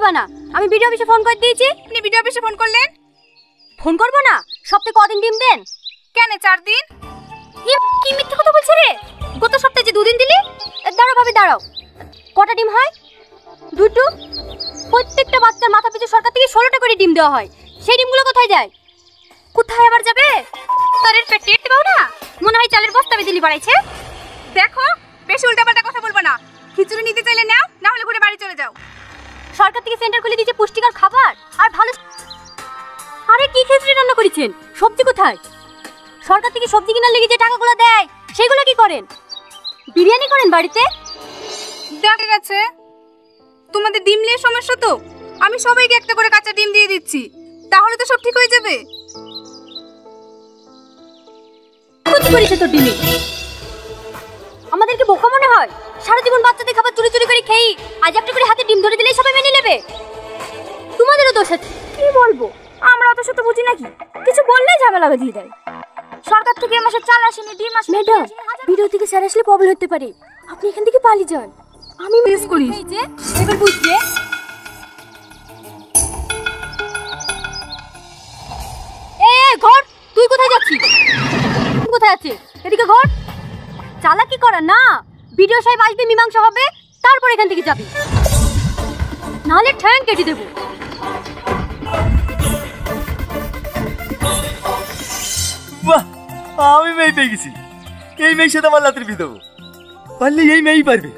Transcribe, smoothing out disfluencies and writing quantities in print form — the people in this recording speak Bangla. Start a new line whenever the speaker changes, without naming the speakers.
করবা না, আমি বিডিও অফিসে ফোন করে দিয়েছি।
আপনি বিডিও অফিসে ফোন করলেন?
ফোন করবো না? সপ্তাহে কদিন ডিম দেন?
কেন 4 দিন?
কি মিথ্যে কথা বলছিস রে? গত সপ্তাহে যে 2 দিন দিলি। দাঁড়াও ভাবি দাঁড়াও, কটা ডিম হয়? 2টো। প্রত্যেকটা বাচ্চার মাথা পিছু সরকার থেকে 16টা করে ডিম দেওয়া হয়। সেই ডিমগুলো কোথায় যায়?
কোথায় আবার যাবে? তারের পেট টেট পাও না? মনে হয় চালের বস্তা দিলি বাড়াইছে। দেখো, বেশি উল্টাপাল্টা কথা বলবো না। খিচুড়ি নিতে চাইলে নাও, না হলে ঘুরে বাড়ি চলে যাও।
সরকার থেকে সেন্টার খুলে দিয়েছে পুষ্টিকর খাবার আর ভালো। আরে কি খিচুড়ি রান্না করেছেন? সবজি কোথায়? সরকার থেকে সবজি কেনার লেগে যে টাকাগুলো দেয় সেগুলো কি করেন? বিরিয়ানি করেন বাড়িতে?
দেখা গেছে তোমাদের ডিম নিয়ে সমস্যা, তো আমি সবাইকে একটা করে কাঁচা ডিম দিয়ে দিচ্ছি, তাহলে তো সব ঠিক হয়ে যাবে।
কি করেছে তোর ডিমে? আমাদেরকে বোকা মনে হয়? সারা জীবন বাচ্চাদের খাবার চুরি চুরি করে খেয়ে আজ একটা করে হাতে ডিম ধরে দিলেই সবাই মেনে নেবে। তোমাদেরও দোষ আছে।
কি বলবো, আমরা অত শত বুঝি নাকি? কিছু বললেই ঝামেলা বাঁধিয়ে দেয়। সরকার থেকে মাসে চাল আসেনি, ডিম আসেনি।
ম্যাডাম, ভিডিও থেকে স্যার আসলে প্রবলেম হতে পারে, আপনি এখান থেকে পালিয়ে যান।
আমি মিস করি।
এই যে এবার বুঝবে। ঘর, তুই কোথায় যাচ্ছিস? কোথায় আছে? এদিকে ঘর। চালাকি করা না, ভিডিও সাহেব আসবে, মীমাংসা হবে, তারপর এখান থেকে যাবি, নাহলে ঠ্যাং কেটে দেবো।
বাহ, আমি মেয়ে পেয়ে গেছি। এই মেয়ের সাথে আমার লাতের বিয়ে দেবো, পারলে এই মেয়েই পারবে।